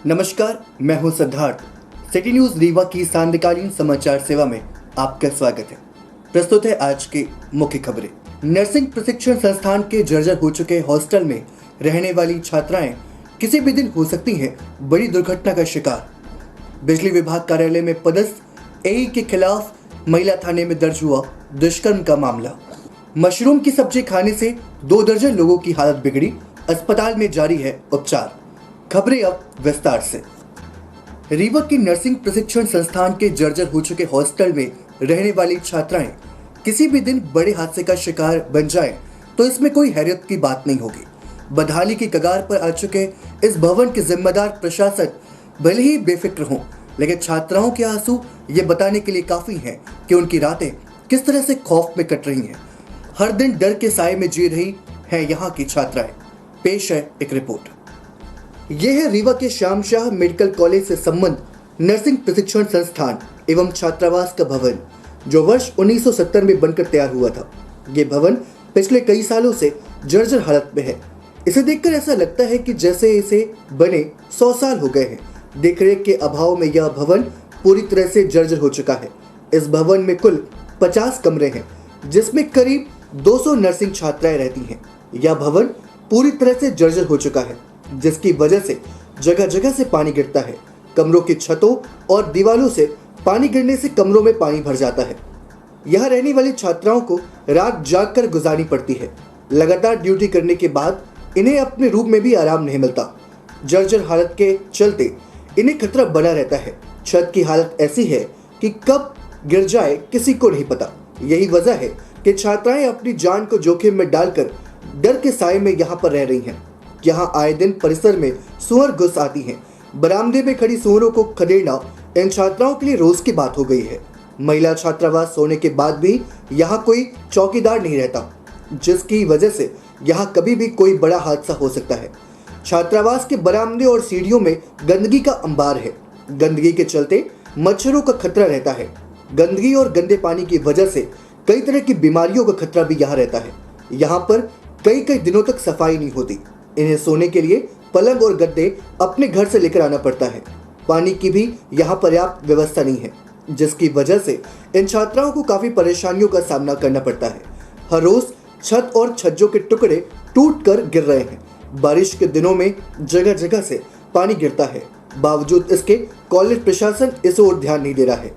नमस्कार, मैं हूं सिद्धार्थ। सिटी न्यूज रीवा की सांध्यकालीन समाचार सेवा में आपका स्वागत है। प्रस्तुत है आज की मुख्य खबरें। नर्सिंग प्रशिक्षण संस्थान के जर्जर हो चुके हॉस्टल में रहने वाली छात्राएं किसी भी दिन हो सकती हैं बड़ी दुर्घटना का शिकार। बिजली विभाग कार्यालय में पदस्थ एई के खिलाफ महिला थाने में दर्ज हुआ दुष्कर्म का मामला। मशरूम की सब्जी खाने से 2 दर्जन लोगों की हालत बिगड़ी, अस्पताल में जारी है उपचार। खबरें अब विस्तार से। रीवा की नर्सिंग प्रशिक्षण संस्थान के जर्जर हो चुके हॉस्टल में रहने वाली छात्राएं किसी भी दिन बड़े हादसे का शिकार बन जाएं तो इसमें कोई हैरत की बात नहीं होगी। बदहाली की कगार पर आ चुके इस भवन के जिम्मेदार प्रशासन भले ही बेफिक्र हों, लेकिन छात्राओं के आंसू ये बताने के लिए काफी हैं कि उनकी रातें किस तरह से खौफ में कट रही हैं। हर दिन डर के साए में जी रही हैं यहाँ की छात्राएं। पेश है एक रिपोर्ट। यह है रीवा के श्याम शाह मेडिकल कॉलेज से संबंध नर्सिंग प्रशिक्षण संस्थान एवं छात्रावास का भवन, जो वर्ष 1970 में बनकर तैयार हुआ था। ये भवन पिछले कई सालों से जर्जर हालत में है। इसे देखकर ऐसा लगता है कि जैसे इसे बने 100 साल हो गए हैं। देखरेख के अभाव में यह भवन पूरी तरह से जर्जर हो चुका है। इस भवन में कुल 50 कमरे हैं, जिसमें करीब 200 नर्सिंग छात्राएं रहती हैं। यह भवन पूरी तरह से जर्जर हो चुका है, जिसकी वजह से जगह जगह से पानी गिरता है। कमरों की छतों और दीवारों से पानी गिरने से कमरों में पानी भर जाता है। यहाँ रहने वाली छात्राओं को रात जाग कर गुजारनी पड़ती है। लगातार ड्यूटी करने के बाद इन्हें अपने रूम में भी आराम नहीं मिलता। जर्जर हालत के चलते इन्हें खतरा बना रहता है। छत की हालत ऐसी है कि कब गिर जाए किसी को नहीं पता। यही वजह है कि छात्राएं अपनी जान को जोखिम में डालकर डर के साए में यहाँ पर रह रही हैं। यहाँ आए दिन परिसर में सुअर घुस आती हैं। बरामदे में खड़ी सुअरों को खदेड़ना इन छात्राओं के लिए रोज की बात हो गई है। महिला छात्रावास होने के बाद भी यहाँ कोई चौकीदार नहीं रहता, जिसकी वजह से यहाँ कभी भी कोई बड़ा हादसा हो सकता है। छात्रावास के बरामदे और सीढ़ियों में गंदगी का अंबार है। गंदगी के चलते मच्छरों का खतरा रहता है। गंदगी और गंदे पानी की वजह से कई तरह की बीमारियों का खतरा भी यहाँ रहता है। यहाँ पर कई दिनों तक सफाई नहीं होती। इन्हें सोने के लिए पलंग और गद्दे अपने घर से लेकर आना पड़ता है। पानी की भी यहाँ पर्याप्त व्यवस्था नहीं है, जिसकी वजह से इन छात्राओं को काफी परेशानियों का सामना करना पड़ता है। हर रोज छत और छज्जों के टुकड़े टूट कर गिर रहे हैं। बारिश के दिनों में जगह जगह से पानी गिरता है। बावजूद इसके कॉलेज प्रशासन इस ओर ध्यान नहीं दे रहा है।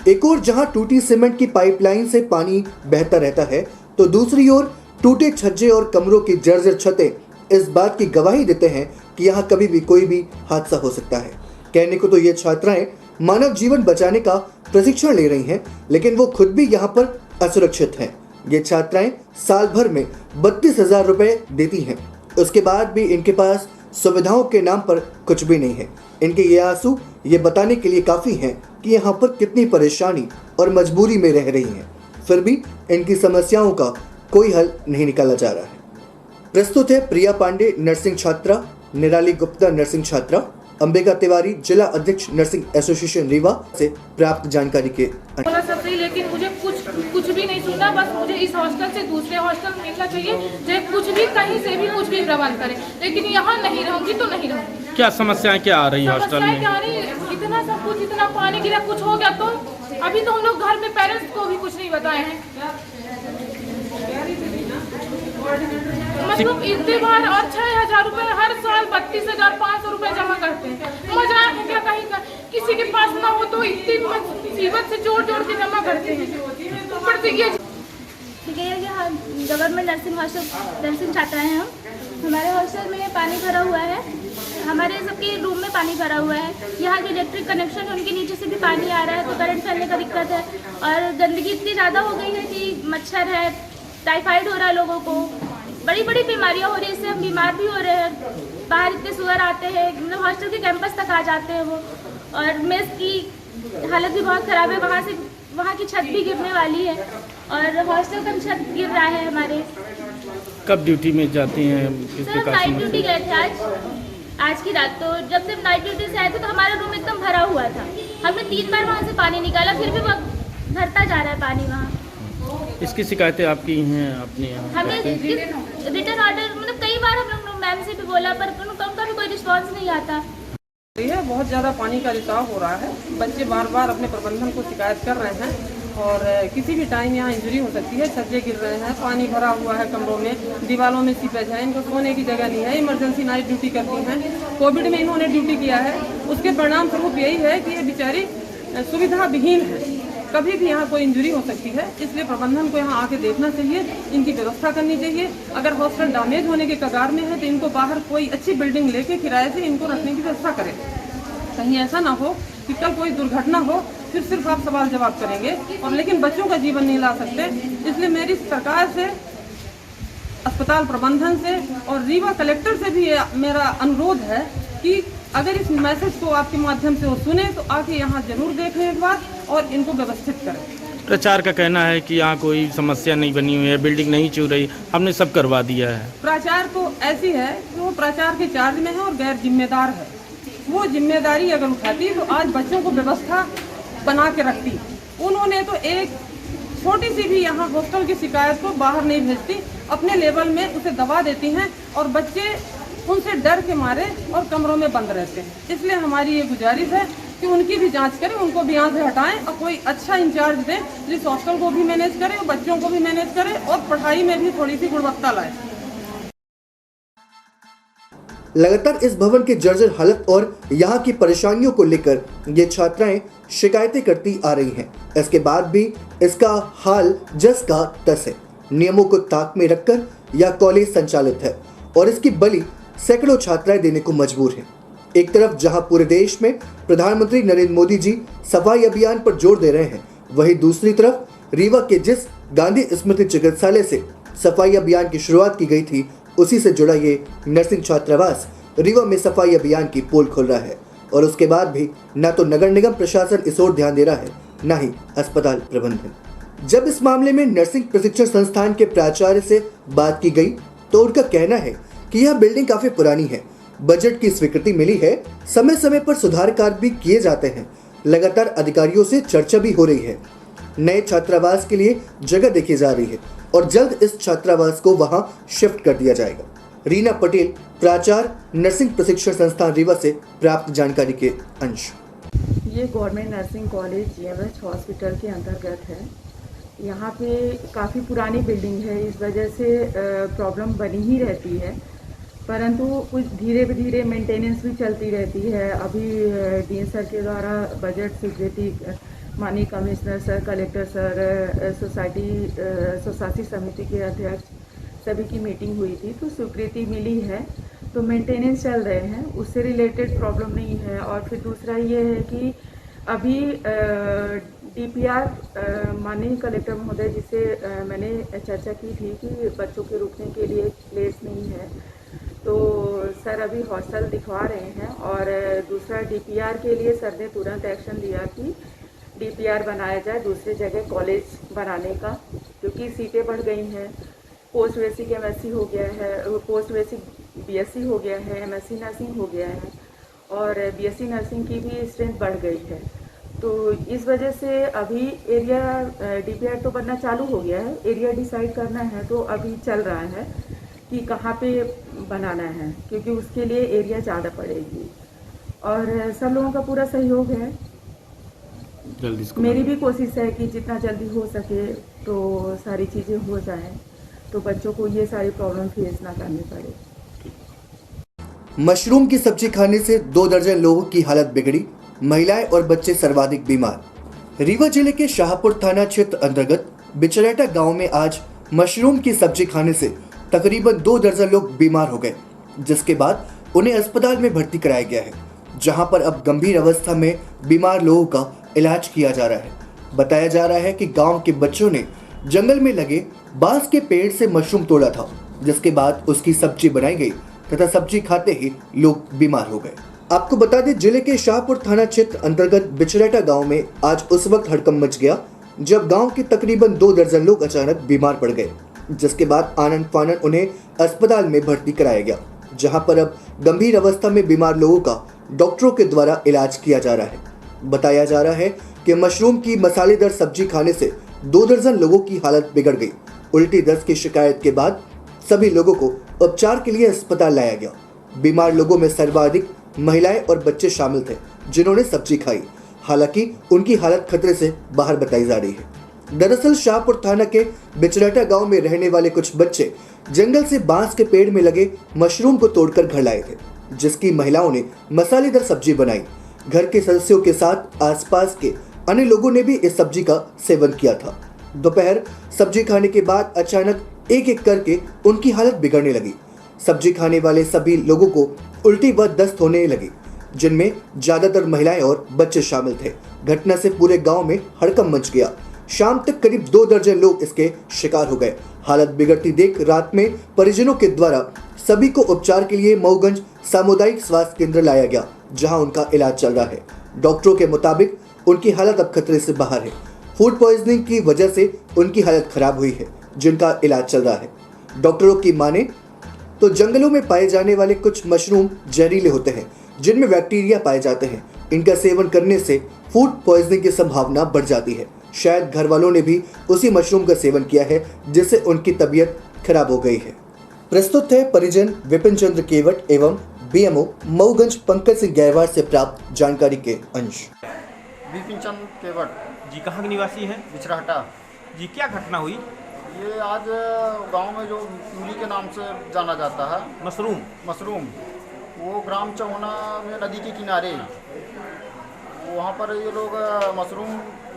एक ओर जहाँ टूटी सीमेंट की पाइपलाइन से पानी बहता रहता है, तो दूसरी ओर टूटे छज्जे और कमरों की जर्जर छतें इस बात की गवाही देते हैं कि यहाँ कभी भी कोई भी हादसा हो सकता है। कहने को तो ये छात्राएं मानव जीवन बचाने का प्रशिक्षण ले रही हैं, लेकिन वो खुद भी यहाँ पर असुरक्षित हैं। ये छात्राएं साल भर में 32,000 रुपए देती हैं। उसके बाद भी इनके पास सुविधाओं के नाम पर कुछ भी नहीं है। इनके ये आंसू ये बताने के लिए काफ़ी हैं कि यहाँ पर कितनी परेशानी और मजबूरी में रह रही हैं। फिर भी इनकी समस्याओं का कोई हल नहीं निकाला जा रहा है। प्रस्तुत है प्रिया पांडे नर्सिंग छात्रा, निराली गुप्ता नर्सिंग छात्रा, अंबिका तिवारी जिला अध्यक्ष नर्सिंग एसोसिएशन रीवा से प्राप्त जानकारी के। लेकिन मुझे कुछ भी नहीं सुनना। बस मुझे इस हॉस्टल से दूसरे हॉस्टल मिलना चाहिए, चाहे कुछ भी कहीं से भी कुछ भी प्रबंध करे, लेकिन यहाँ नहीं रहूंगी तो नहीं रहूंगी। क्या समस्याएं क्या आ रही है हॉस्टल में? इतना सब कुछ, इतना पानी गिरा, कुछ हो गया तो अभी तो हम लोग घर में पेरेंट्स को भी कुछ नहीं बताए हैं। मतलब इतने बार और 6,000 रुपए हर साल 32,500 रुपए जमा करते हैं। मजाक है क्या? कहीं का किसी के पास ना हो तो इतनी मुसीबत से जोड़ के जमा करते हैं। ऊपर से ये गवर्नमेंट नर्सिंग हॉस्टल नर्सिंग छात्राएं हैं। हमारे हॉस्टल में पानी भरा हुआ है। हमारे सबके रूम में पानी भरा हुआ है। यहाँ जो इलेक्ट्रिक कनेक्शन है उनके नीचे से भी पानी आ रहा है, तो करंट फैलने का दिक्कत है। और गंदगी इतनी ज़्यादा हो गई है कि मच्छर है, टाइफाइड हो रहा है, लोगों को बड़ी बड़ी बीमारियां हो रही है। इससे हम बीमार भी हो रहे हैं। बाहर इतने सुअर आते हैं, मतलब हॉस्टल के कैंपस तक आ जाते हैं वो। और मेस की हालत भी बहुत ख़राब है। वहाँ की छत भी गिरने वाली है और हॉस्टल का छत गिर रहा है हमारे। कब ड्यूटी में जाती हैं? सर नाइट ड्यूटी गए थे आज की रात। तो जब से नाइट ड्यूटी से आए थे तो हमारा रूम एकदम भरा हुआ था। हमने 3 बार वहाँ से पानी निकाला, फिर भी वो भरता जा रहा है पानी वहाँ। इसकी शिकायतें आपकी हैं अपने यहाँ? हमें रिटर्न ऑर्डर मतलब कई बार हम लोग मैम से भी बोला, पर उनका भी कोई रिस्पांस नहीं आता। बहुत ज़्यादा पानी का रिसाव हो रहा है। बच्चे बार बार अपने प्रबंधन को शिकायत कर रहे हैं और किसी भी टाइम यहाँ इंजरी हो सकती है। छज्जे गिर रहे हैं, पानी भरा हुआ है कमरों में, दीवारों में सीपेज है, इनको सोने की जगह नहीं है, इमरजेंसी नाइट ड्यूटी करती हैं। कोविड में इन्होंने ड्यूटी किया है, उसके परिणाम स्वरूप यही है कि ये बेचारी सुविधा विहीन है। कभी भी यहाँ कोई इंजरी हो सकती है, इसलिए प्रबंधन को यहाँ आके देखना चाहिए, इनकी व्यवस्था करनी चाहिए। अगर हॉस्टल डैमेज होने के कगार में है तो इनको बाहर कोई अच्छी बिल्डिंग लेके किराए से इनको रखने की व्यवस्था करें। कहीं ऐसा ना हो कि कल कोई दुर्घटना हो फिर सिर्फ आप सवाल जवाब करेंगे और लेकिन बच्चों का जीवन नहीं ला सकते। इसलिए मेरी सरकार से, अस्पताल प्रबंधन से और रीवा कलेक्टर से भी मेरा अनुरोध है कि अगर इस मैसेज को आपके माध्यम से वो सुने तो आके यहाँ जरूर देखें एक बार और इनको व्यवस्थित करें। प्रचार का कहना है कि यहाँ कोई समस्या नहीं बनी हुई है, बिल्डिंग नहीं चू रही, हमने सब करवा दिया है। प्राचार तो ऐसी है कि वो प्राचार के चार्ज में है और गैर जिम्मेदार है। वो जिम्मेदारी अगर उठाती तो आज बच्चों को व्यवस्था बना के रखती। उन्होंने तो एक छोटी सी भी यहाँ हॉस्टल की शिकायत को बाहर नहीं भेजती, अपने लेवल में उसे दबा देती हैं और बच्चे उनसे डर के मारे और कमरों में बंद रहते हैं। इसलिए हमारी ये गुजारिश है कि उनकी भी जांच करें, उनको भी यहाँ से हटाएं और कोई अच्छा इंचार्ज दें जिस हॉस्टल को भी मैनेज करे और बच्चों को भी मैनेज करे और पढ़ाई में भी थोड़ी सी गुणवत्ता लाए। लगातार इस भवन की जर्जर हालत और यहाँ की परेशानियों को लेकर ये छात्राएं शिकायतें करती आ रही हैं। इसके बाद भी इसका हाल जस का तस है। नियमों को ताक में रखकर यह कॉलेज संचालित है और इसकी बलि सैकड़ों छात्राएं देने को मजबूर हैं। एक तरफ जहां पूरे देश में प्रधानमंत्री नरेंद्र मोदी जी सफाई अभियान पर जोर दे रहे हैं, वहीं दूसरी तरफ रीवा के जिस गांधी स्मृति चिकित्सालय से सफाई अभियान की शुरुआत की गई थी, उसी से जुड़ा ये नर्सिंग छात्रावास रीवा में सफाई अभियान की पोल खोल रहा है और उसके बाद भी न तो नगर निगम प्रशासन इस ओर ध्यान दे रहा है, न ही अस्पताल प्रबंधन। जब इस मामले में नर्सिंग प्रशिक्षण संस्थान के प्राचार्य से बात की गई तो उनका कहना है कि यह बिल्डिंग काफी पुरानी है, बजट की स्वीकृति मिली है, समय समय पर सुधार कार्य भी किए जाते हैं, लगातार अधिकारियों से चर्चा भी हो रही है, नए छात्रावास के लिए जगह देखी जा रही है और जल्द इस छात्रावास को वहां शिफ्ट कर दिया जाएगा। रीना पटेल, प्राचार्य, नर्सिंग प्रशिक्षण संस्थान रीवा से प्राप्त जानकारी के अंश। ये government nursing college GMH hospital के अंतर्गत है। यहाँ पे काफ़ी पुरानी बिल्डिंग है, इस वजह से प्रॉब्लम बनी ही रहती है, परंतु कुछ धीरे धीरे मेंटेनेंस भी चलती रहती है। अभी डीन सर के द्वारा बजट स्वीकृति, माननीय commissioner sir, collector sir, society समिति के अध्यक्ष सभी की मीटिंग हुई थी तो स्वीकृति मिली है, तो मेंटेनेंस चल रहे हैं, उससे रिलेटेड प्रॉब्लम नहीं है। और फिर दूसरा ये है कि अभी DPR माननीय कलेक्टर महोदय जिसे मैंने चर्चा की थी कि बच्चों के रुकने के लिए प्लेस नहीं है, तो सर अभी हॉस्टल दिखवा रहे हैं। और दूसरा DPR के लिए सर ने तुरंत एक्शन लिया कि DPR बनाया जाए दूसरी जगह कॉलेज बनाने का, क्योंकि सीटें बढ़ गई हैं। पोस्ट बेसिक MSc हो गया है, पोस्ट बेसिक BSc हो गया है, MSc नर्सिंग हो गया है और BSc नर्सिंग की भी स्ट्रेंथ बढ़ गई है। तो इस वजह से अभी एरिया DPR तो बनना चालू हो गया है, एरिया डिसाइड करना है तो अभी चल रहा है कि कहाँ पे बनाना है, क्योंकि उसके लिए एरिया ज़्यादा पड़ेगी और सब लोगों का पूरा सहयोग है। मेरी भी कोशिश है कि जितना जल्दी हो सके तो सारी चीज़ें हो जाएं, तो बच्चों को ये सारी प्रॉब्लम फेस ना करनी पड़े। मशरूम की सब्जी खाने से 2 दर्जन लोगों की हालत बिगड़ी, महिलाएं और बच्चे सर्वाधिक बीमार। रीवा जिले के शाहपुर थाना क्षेत्र अंतर्गत बिचरेटा गांव में आज मशरूम की सब्जी खाने से तकरीबन 2 दर्जन लोग बीमार हो गए, जिसके बाद उन्हें अस्पताल में भर्ती कराया गया है, जहां पर अब गंभीर अवस्था में बीमार लोगों का इलाज किया जा रहा है। बताया जा रहा है कि गांव के बच्चों ने जंगल में लगे बांस के पेड़ से मशरूम तोड़ा था, जिसके बाद उसकी सब्जी बनाई गई तथा सब्जी खाते ही लोग बीमार हो गए। आपको बता दें, जिले के शाहपुर थाना क्षेत्र अंतर्गत बिचरेटा गांव में आज उस वक्त हड़कंप मच गया जब गांव के तकरीबन 2 दर्जन लोग अचानक बीमार पड़ गए, जिसके बाद आनन फानन उन्हें अस्पताल में भर्ती कराया गया, जहां पर अब गंभीर अवस्था में बीमार लोगों का डॉक्टरों के द्वारा इलाज किया जा रहा है। बताया जा रहा है कि मशरूम की मसालेदार सब्जी खाने से 2 दर्जन लोगों की हालत बिगड़ गई। उल्टी दस्त की शिकायत के बाद सभी लोगों को उपचार के लिए अस्पताल लाया गया। बीमार लोगों में सर्वाधिक महिलाएं और बच्चे शामिल थे जिन्होंने सब्जी खाई। हालांकि उनकी हालत खतरे से बाहर बताई जा रही है। दरअसल शाहपुर थाना के बिचरहटा गांव में रहने वाले कुछ बच्चे जंगल से बांस के पेड़ में लगे मशरूम को तोड़कर घर लाए थे, जिसकी महिलाओं ने मसालेदार सब्जी बनाई। घर के सदस्यों के साथ आसपास के अन्य लोगों ने भी इस सब्जी का सेवन किया था। दोपहर सब्जी खाने के बाद अचानक एक एक करके उनकी हालत बिगड़ने लगी। सब्जी खाने वाले सभी लोगों को उल्टी व दस्त होने लगी, जिनमें ज्यादातर महिलाएं और बच्चे शामिल थे। घटना से पूरे गांव में हड़कंप मच गया। शाम तक करीब 2 दर्जन लोग इसके शिकार हो गए। हालत बिगड़ती देख रात में परिजनों के द्वारा सभी को उपचार के लिए मऊगंज सामुदायिक स्वास्थ्य केंद्र लाया गया, जहां उनका इलाज चल रहा है। डॉक्टरों के मुताबिक उनकी हालत अब खतरे से बाहर है। फूड पॉइजनिंग की वजह से उनकी हालत खराब हुई है, जिनका इलाज चल रहा है। डॉक्टरों की माने तो जंगलों में पाए जाने वाले कुछ मशरूम जहरीले होते हैं, जिनमें बैक्टीरिया पाए जाते हैं। इनका सेवन करने से फूड पॉइजनिंग की संभावना बढ़ जाती है। शायद घर वालों ने भी उसी मशरूम का सेवन किया है, जिससे उनकी तबीयत खराब हो गई है। प्रस्तुत है परिजन विपिन चंद्र केवट एवं बीएमओ मऊगंज पंकज सिंह गहवार से प्राप्त जानकारी के अंश। विपिन चंद्र केवट जी, कहाँ के निवासी हैं? बिचरहटा। जी, क्या घटना हुई? ये आज गांव में जो मूली के नाम से जाना जाता है, मशरूम, वो ग्राम चौना में नदी के किनारे, वहाँ पर ये लोग मशरूम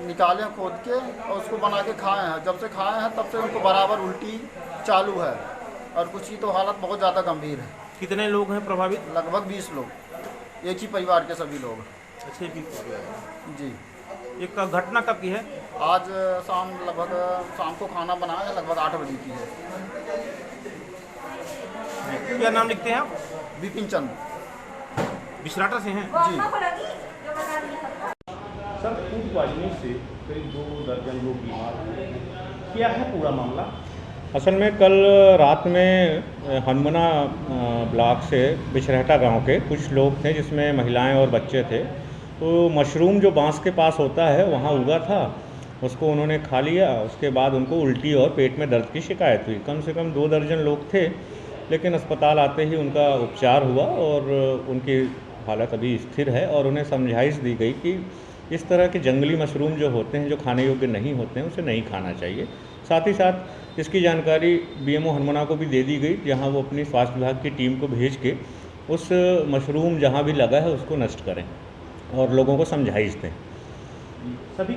निकाले खोद के और उसको बना के खाए हैं। जब से खाए हैं तब से उनको बराबर उल्टी चालू है और कुछ की तो हालत बहुत ज़्यादा गंभीर है। कितने लोग हैं प्रभावित? लगभग 20 लोग, एक ही परिवार के सभी लोग। अच्छे भी जी। एक घटना कब की है? आज शाम को खाना बनाया, लगभग 8 बजे की है। क्या नाम लिखते हैं आप? विपिन चंद्र, बिचरहटा से हैं जी। सर, फूड पॉइजनिंग से करीब 2 दर्जन लोग बीमार हुए। क्या है पूरा मामला? असल में कल रात में हनुमना ब्लॉक से बिचरहटा गांव के कुछ लोग थे, जिसमें महिलाएं और बच्चे थे। तो मशरूम जो बांस के पास होता है वहाँ उगा था, उसको उन्होंने खा लिया। उसके बाद उनको उल्टी और पेट में दर्द की शिकायत हुई। कम से कम 2 दर्जन लोग थे, लेकिन अस्पताल आते ही उनका उपचार हुआ और उनकी हालत अभी स्थिर है। और उन्हें समझाइश दी गई कि इस तरह के जंगली मशरूम जो होते हैं, जो खाने योग्य नहीं होते हैं, उसे नहीं खाना चाहिए। साथ ही साथ इसकी जानकारी बीएमओ हनुमना को भी दे दी गई, जहां वो अपनी स्वास्थ्य विभाग की टीम को भेज के उस मशरूम जहां भी लगा है उसको नष्ट करें और लोगों को समझाइश दें। सभी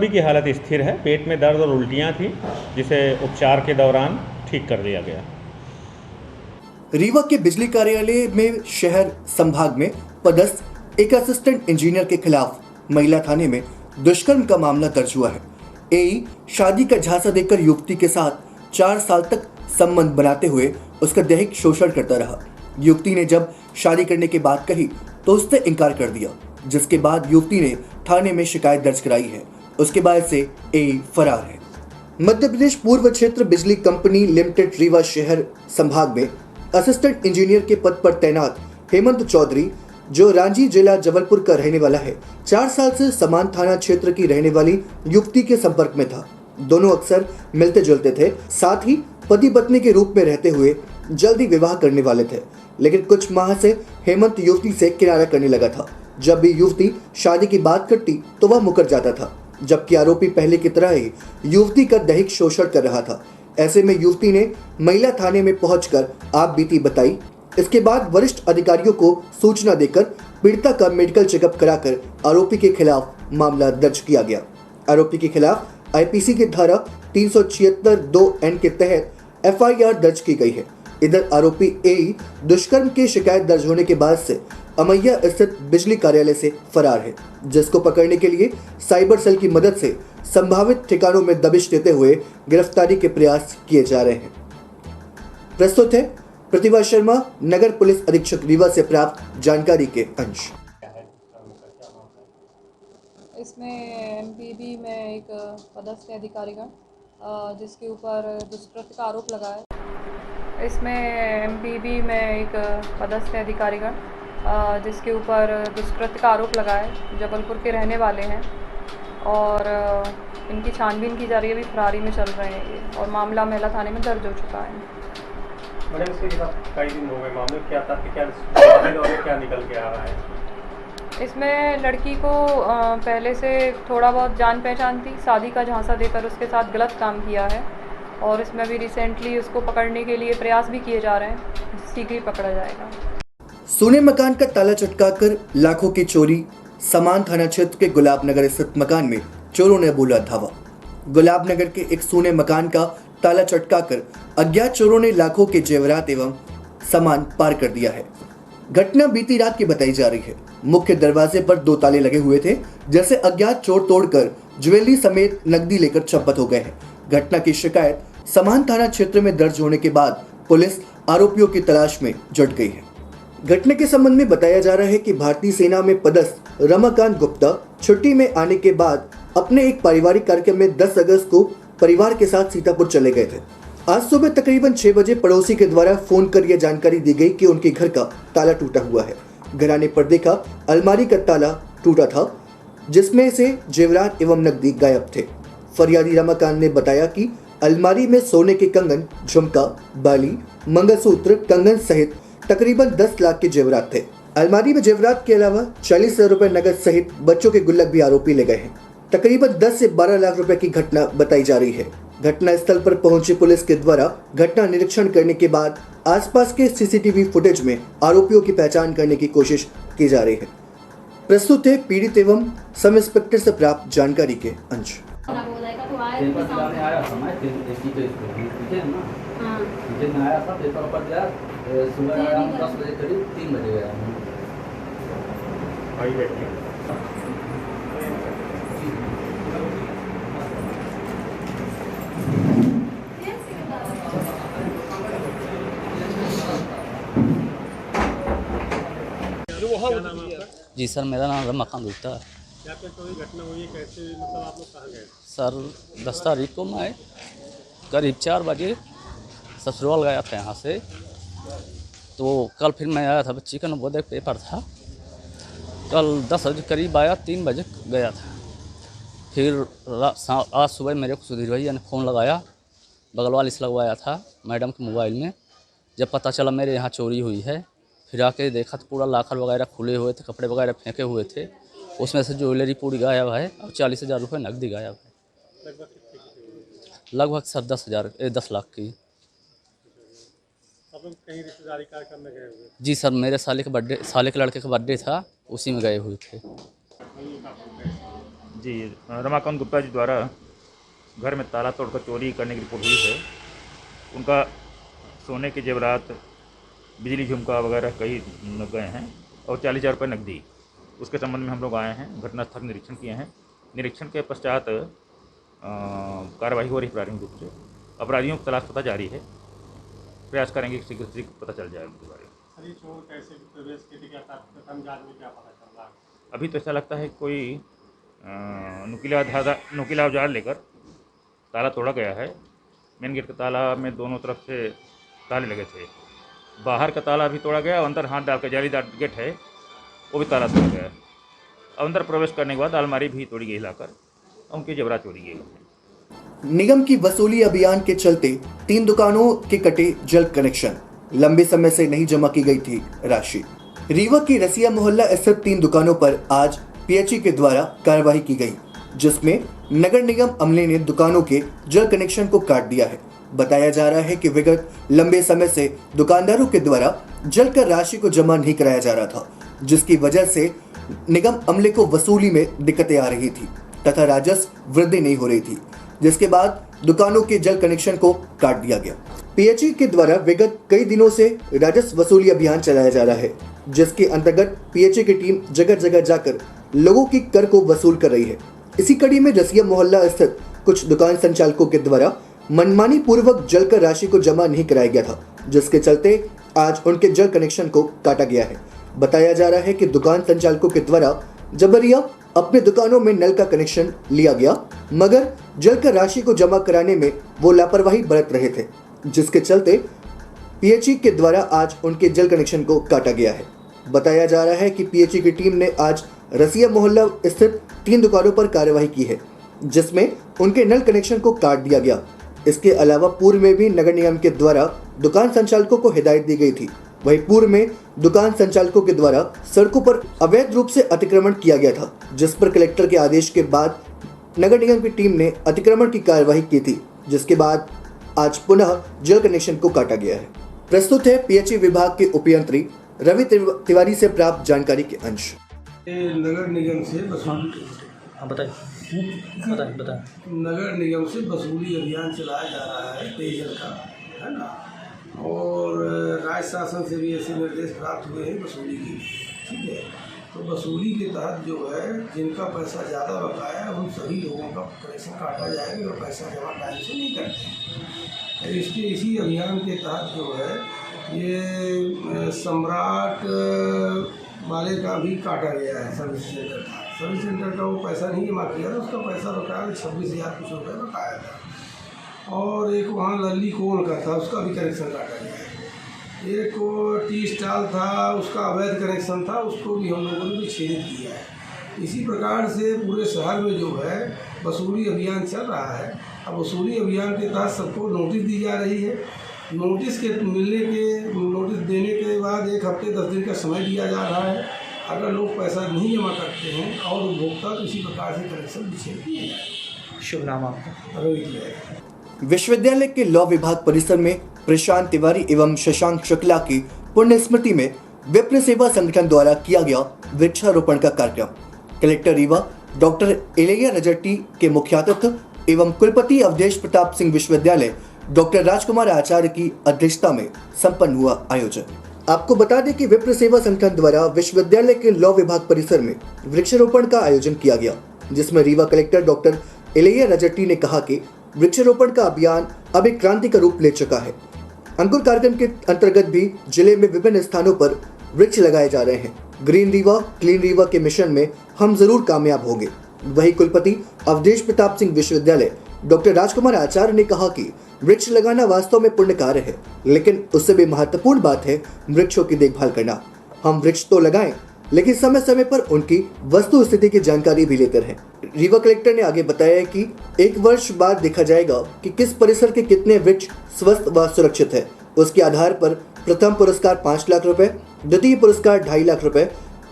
की हालत स्थिर है। पेट में दर्द और उल्टियाँ थी, जिसे उपचार के दौरान ठीक कर दिया गया। रीवा के बिजली कार्यालय में शहर संभाग में पदस्थ एक असिस्टेंट इंजीनियर के खिलाफ महिला थाने में दुष्कर्म का मामला दर्ज हुआ है। एई शादी का झांसा देकर युवती के साथ 4 साल तक संबंध बनाते हुए उसका दैहिक शोषण करता रहा। युवती ने जब शादी करने की बात कही तो उसने इनकार कर दिया, जिसके बाद युवती ने थाने में शिकायत दर्ज कराई है। उसके बाद से एई फरार है। मध्य प्रदेश पूर्व क्षेत्र बिजली कंपनी लिमिटेड रीवा शहर संभाग में असिस्टेंट इंजीनियर के पद पर तैनात हेमंत चौधरी, जो रांची जिला जबलपुर का रहने वाला है, 4 साल से समान थाना क्षेत्र की रहने वाली युवती के संपर्क में था। दोनों अक्सर मिलते जुलते थे, साथ ही पति पत्नी के रूप में रहते हुए जल्दी विवाह करने वाले थे। लेकिन कुछ माह से हेमंत युवती से किनारा करने लगा था। जब भी युवती शादी की बात करती तो वह मुकर जाता था, जबकि आरोपी पहले की तरह ही युवती का दैहिक शोषण कर रहा था। ऐसे में युवती ने महिला थाने में पहुंचकर आप बीती बताई। इसके बाद वरिष्ठ अधिकारियों को सूचना देकर पीड़िता का मेडिकल चेकअप कराकर आरोपी के खिलाफ मामला दर्ज किया गया। आरोपी के खिलाफ आईपीसी की धारा 376(2)(n) के तहत एफआईआर दर्ज की गई है। इधर आरोपी एई दुष्कर्म की शिकायत दर्ज होने के बाद से अमैया स्थित बिजली कार्यालय से फरार है, जिसको पकड़ने के लिए साइबर सेल की मदद से संभावित ठिकानों में दबिश देते हुए गिरफ्तारी के प्रयास किए जा रहे हैं। प्रस्तुत है प्रतिभा शर्मा, नगर पुलिस अधीक्षक रीवा से प्राप्त जानकारी के अंश। इसमें एमपीबी में एक पदस्थ अधिकारीगण जिसके ऊपर दुष्कृत्य का आरोप लगा है। इसमें एमपीबी में एक पदस्थ अधिकारीगण जिसके ऊपर दुष्कृत्य का आरोप लगा है, जबलपुर के रहने वाले हैं और इनकी छानबीन की जा रही है। अभी फरारी में चल रहे हैं ये और मामला महिला थाने में दर्ज हो चुका है। मैडम इसके खिलाफ कई दिन हो गए मामले, क्या तथ्य क्या निकल के आ रहा है? इसमें लड़की को पहले से थोड़ा बहुत जान पहचान थी, शादी का झांसा देकर उसके साथ गलत काम किया है और इसमें भी रिसेंटली उसको पकड़ने के लिए प्रयास भी किए जा रहे हैं, शीघ्र ही पकड़ा जाएगा। सोने मकान का ताला चटकाकर लाखों की चोरी। समान थाना क्षेत्र के गुलाब नगर स्थित मकान में चोरों ने बोला धावा। गुलाब नगर के एक सोने मकान का ताला चटकाकर अज्ञात चोरों ने लाखों के जेवरात एवं सामान पार कर दिया है। घटना बीती रात की बताई जा रही है। मुख्य दरवाजे पर 2 ताले लगे हुए थे, जैसे अज्ञात चोर तोड़कर ज्वेलरी समेत नकदी लेकर चंपत हो गए हैं। घटना की शिकायत समान थाना क्षेत्र में दर्ज होने के बाद पुलिस आरोपियों की तलाश में जुट गई है। घटना के संबंध में बताया जा रहा है कि भारतीय सेना में पदस्थ रमाकांत गुप्ता छुट्टी में आने के बाद अपने एक पारिवारिक कार्यक्रम में 10 अगस्त को परिवार के साथ सीतापुर चले गए थे। आज सुबह तकरीबन 6 बजे पड़ोसी के द्वारा फोन कर यह जानकारी दी गई कि उनके घर का ताला टूटा हुआ है। घर आने पर देखा अलमारी का ताला टूटा था, जिसमें से जेवरात एवं नकदी गायब थे। फरियादी रमाकांत ने बताया कि अलमारी में सोने के कंगन, झुमका, बाली, मंगलसूत्र, कंगन सहित तकरीबन 10 लाख के जेवरात थे। अलमारी में जेवरात के अलावा 40,000 रुपए नगद सहित बच्चों के गुल्लक भी आरोपी ले गए हैं। तकरीबन 10 से 12 लाख रुपए की घटना बताई जा रही है। घटना स्थल पर पहुंची पुलिस के द्वारा घटना निरीक्षण करने के बाद आसपास के सीसीटीवी फुटेज में आरोपियों की पहचान करने की कोशिश की जा रही है। प्रस्तुत है पीड़ित एवं सब इंस्पेक्टर से प्राप्त जानकारी के अंश। सुबह 10 बजे करीब 3 बजे गया। जी सर, मेरा नाम रमाकांत गुप्ता है। क्या कोई घटना हुई है? कैसे मतलब आप लोग कहाँ गए? सर 10 तारीख को मैं करीब 4 बजे ससुराल गया था यहाँ से, तो कल फिर मैं आया था, बच्ची का नवोदय पेपर था। कल 10 बजे करीब आया, 3 बजे गया था। फिर आज सुबह मेरे को सुधीर भैया ने फ़ोन लगाया, बगल वाले से लगवाया था मैडम के मोबाइल में। जब पता चला मेरे यहाँ चोरी हुई है, फिर आके देखा तो पूरा लाकर वगैरह खुले हुए थे, कपड़े वगैरह फेंके हुए थे, उसमें से ज्वेलरी पूरी गायब है और 40,000 रुपये नकदी गायब है। लगभग सर 10 लाख की। आप लोग कहीं रिश्तेदारी कार्यक्रम में गए हुए? जी सर, मेरे साले के लड़के का बर्थडे था, उसी में गए हुए थे। जी, रमाकांत गुप्ता जी द्वारा घर में ताला तोड़कर चोरी करने की रिपोर्ट हुई है। उनका सोने के जेवरात, बिजली झुमका वगैरह कई गए हैं और 40,000 रुपये नकदी। उसके संबंध में हम लोग आए हैं, घटनास्थल निरीक्षण किए हैं। निरीक्षण के पश्चात कार्रवाई हो रही है। प्रारंभिक रूप से अपराधियों की तलाश पता जारी है। प्रयास करेंगे कि शीघ्र पता चल जाए उनके बारे में। चोर कैसे प्रवेश के लिए प्रथम जांच में क्या पता चल रहा है? अभी तो ऐसा लगता है कोई नुकीला औजार लेकर ताला तोड़ा गया है। मेन गेट का ताला में दोनों तरफ से ताले लगे थे। बाहर का ताला भी तोड़ा गया और अंदर हाथ डालकर जालीदार गेट है, वो भी ताला तोड़ा गया। अंदर प्रवेश करने के बाद अलमारी भी तोड़ी गई लाकर, उनकी जेवरात चोरी गई। निगम की वसूली अभियान के चलते 3 दुकानों के कटे जल कनेक्शन। लंबे समय से नहीं जमा की गई थी राशि। रीवा की रसिया मोहल्ला स्थित 3 दुकानों पर आज पीएचई के द्वारा कार्रवाई की गई, जिसमें नगर निगम अमले ने दुकानों के जल कनेक्शन को काट दिया है। बताया जा रहा है कि विगत लंबे समय से दुकानदारों के द्वारा जल कर राशि को जमा नहीं कराया जा रहा था, जिसकी वजह से निगम अमले को वसूली में दिक्कतें आ रही थी तथा राजस्व वृद्धि नहीं हो रही थी, जिसके बाद दुकानों के जल कनेक्शन को काट दिया गया। पीएचई के द्वारा विगत कई दिनों से राजस्व वसूली अभियान चलाया जा रहा है, जिसके अंतर्गत पीएचई की टीम जगह जगह जाकर लोगों की कर को वसूल कर रही है। इसी कड़ी में रसिया मोहल्ला स्थित कुछ दुकान संचालकों के द्वारा मनमानी पूर्वक जल कर राशि को जमा नहीं कराया गया था, जिसके चलते आज उनके जल कनेक्शन को काटा गया है। बताया जा रहा है कि दुकान संचालकों के द्वारा जबरिया अपने दुकानों में नल का कनेक्शन लिया गया, मगर जल कर राशि को जमा कराने में वो लापरवाही बरत रहे थे, जिसके चलते पीएचई के द्वारा आज उनके जल कनेक्शन को काटा गया है। बताया जा रहा है कि पीएचई की टीम ने आज रसिया मोहल्ला स्थित 3 दुकानों पर कार्रवाई की है, जिसमें उनके नल कनेक्शन को काट दिया गया। इसके अलावा पूर्व में भी नगर निगम के द्वारा दुकान संचालकों को हिदायत दी गई थी। वहीं पूर्व में दुकान संचालकों के द्वारा सड़कों पर अवैध रूप से अतिक्रमण किया गया था, जिस पर कलेक्टर के आदेश के बाद नगर निगम की टीम ने अतिक्रमण की कार्यवाही की थी, जिसके बाद आज पुनः जल कनेक्शन को काटा गया है। प्रस्तुत है पीएचई विभाग के उपयंत्री रवि तिवारी से प्राप्त जानकारी के अंश। नगर निगम से नगर निगम से वसूली अभियान चलाया जा रहा है पेयजल का, है ना, और राज्य शासन से भी ऐसे निर्देश प्राप्त हुए हैं वसूली की। ठीक है, तो वसूली के तहत जो है जिनका पैसा ज़्यादा बकाया है उन सभी लोगों का कनेक्शन काटा जाएगा और पैसा जमा टाइम से नहीं करते। इसके इसी अभियान के तहत जो है ये सम्राट वाले का भी काटा गया है। सर्विस सेंटर का वो पैसा नहीं जमा किया था, उसका पैसा बकाया 26,000 कुछ रुपये बकाया था। और एक वहाँ लल्ली कोल का था, उसका भी कनेक्शन काटा गया है। एक टी स्टॉल था, उसका अवैध कनेक्शन था, उसको भी हम लोगों ने विच्छेदित किया है। इसी प्रकार से पूरे शहर में जो है वसूली अभियान चल रहा है। अब वसूली अभियान के तहत सबको नोटिस दी जा रही है। नोटिस देने के बाद 1 हफ्ते 10 दिन का समय दिया जा रहा है। अगर लोग पैसा नहीं जमा करते हैं और उपभोक्ता तो इसी प्रकार से कनेक्शन विच्छेद किए जाए। शुभ नाम आपका? रवि। विश्वविद्यालय के लॉ विभाग परिसर में प्रशांत तिवारी एवं शशांक शुक्ला की पुण्य स्मृति में विप्र सेवा संगठन द्वारा किया गया वृक्षारोपण का कार्यक्रम कलेक्टर रीवा डॉक्टर इलैया रजट्टी के मुख्यातिथि एवं कुलपति अवधेश प्रताप सिंह विश्वविद्यालय डॉक्टर राजकुमार आचार्य की अध्यक्षता में संपन्न हुआ आयोजन। आपको बता दें कि विप्र सेवा संगठन द्वारा विश्वविद्यालय के लॉ विभाग परिसर में वृक्षारोपण का आयोजन किया गया, जिसमें रीवा कलेक्टर डॉक्टर इलैया रजट्टी ने कहा कि वृक्षारोपण का अभियान अब एक क्रांति का रूप ले चुका है। अंकुर कार्यक्रम के अंतर्गत भी जिले में विभिन्न स्थानों पर वृक्ष लगाए जा रहे हैं। ग्रीन रीवा क्लीन रीवा के मिशन में हम जरूर कामयाब होंगे। वही कुलपति अवधेश प्रताप सिंह विश्वविद्यालय डॉक्टर राजकुमार आचार्य ने कहा कि वृक्ष लगाना वास्तव में पुण्य कार्य है, लेकिन उससे भी महत्वपूर्ण बात है वृक्षों की देखभाल करना। हम वृक्ष तो लगाएं, लेकिन समय समय पर उनकी वस्तु स्थिति की जानकारी भी लेते रहें। रीवा कलेक्टर ने आगे बताया कि 1 वर्ष बाद देखा जाएगा कि किस परिसर के कितने वृक्ष स्वस्थ व सुरक्षित है। उसके आधार पर प्रथम पुरस्कार 5 लाख रुपए, द्वितीय पुरस्कार 2.5 लाख रुपए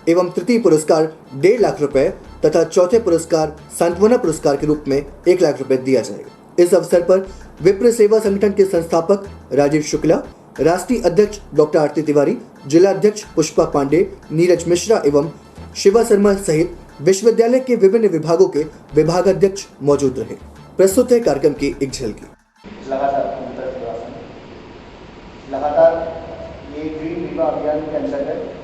एवं तृतीय पुरस्कार 1.5 लाख रुपए तथा चौथे पुरस्कार सांत्वना पुरस्कार के रूप में 1 लाख रुपए दिया जाएगा। इस अवसर पर विप्र सेवा संगठन के संस्थापक राजीव शुक्ला, राष्ट्रीय अध्यक्ष डॉक्टर आरती तिवारी, जिला अध्यक्ष पुष्पा पांडे, नीरज मिश्रा एवं शिवा शर्मा सहित विश्वविद्यालय के विभिन्न विभागों के विभागाध्यक्ष मौजूद रहे। प्रस्तुत है कार्यक्रम की एक झलकी। लगातार ये ग्रीन रीवा अभियान के अंतर्गत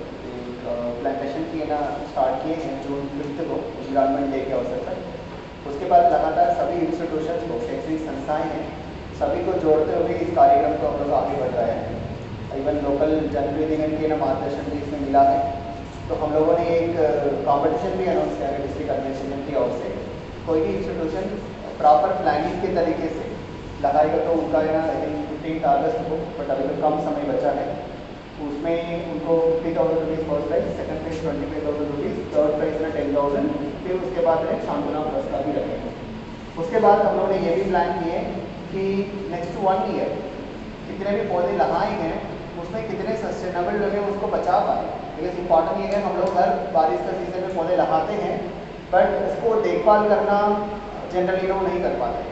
प्लांटेशन किए ना स्टार्ट किए हैं जून 5 को एनवायरमेंट डे के अवसर पर। उसके बाद लगातार सभी इंस्टीट्यूशन को, शैक्षणिक संस्थाएं हैं, सभी को जोड़ते हुए इस कार्यक्रम को हम लोग आगे बढ़ रहे हैं। इवन लोकल जनप्रतिनिधियों के ना मार्गदर्शन भी इसमें मिला है। तो हम लोगों ने एक कॉम्पिटिशन भी अनाउंस किया है डिस्ट्रिक्ट एडमिनिस्ट्रेशन की ओर से। कोई भी इंस्टीट्यूशन प्रॉपर प्लानिंग के तरीके से लगाएगा तो उनका है ना 15 अगस्त को, बट अभी तो कम समय बचा है, उसमें उनको 50,000 rupees first prize, second prize 25,000 rupees, third prize ना 10,000, फिर उसके बाद में सांत्वना पुरस्कार भी रखेंगे। उसके बाद हम लोगों ने ये भी प्लान किए कि नेक्स्ट 1 ईयर जितने भी पौधे लगाए हैं उसमें कितने सस्टेनेबल लगे उसको बचा पाए। बिकॉज इम्पॉर्टेंट ये है, हम लोग हर बारिश का सीजन में पौधे लगाते हैं बट उसको देखभाल करना जनरली लोग नहीं कर पाते,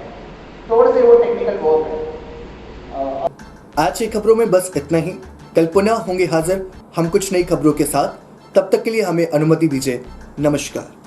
थोड़े से वो टेक्निकल वर्क है। आज की खबरों में बस इतना ही। कल पुनः होंगे हाजिर हम कुछ नई खबरों के साथ। तब तक के लिए हमें अनुमति दीजिए। नमस्कार।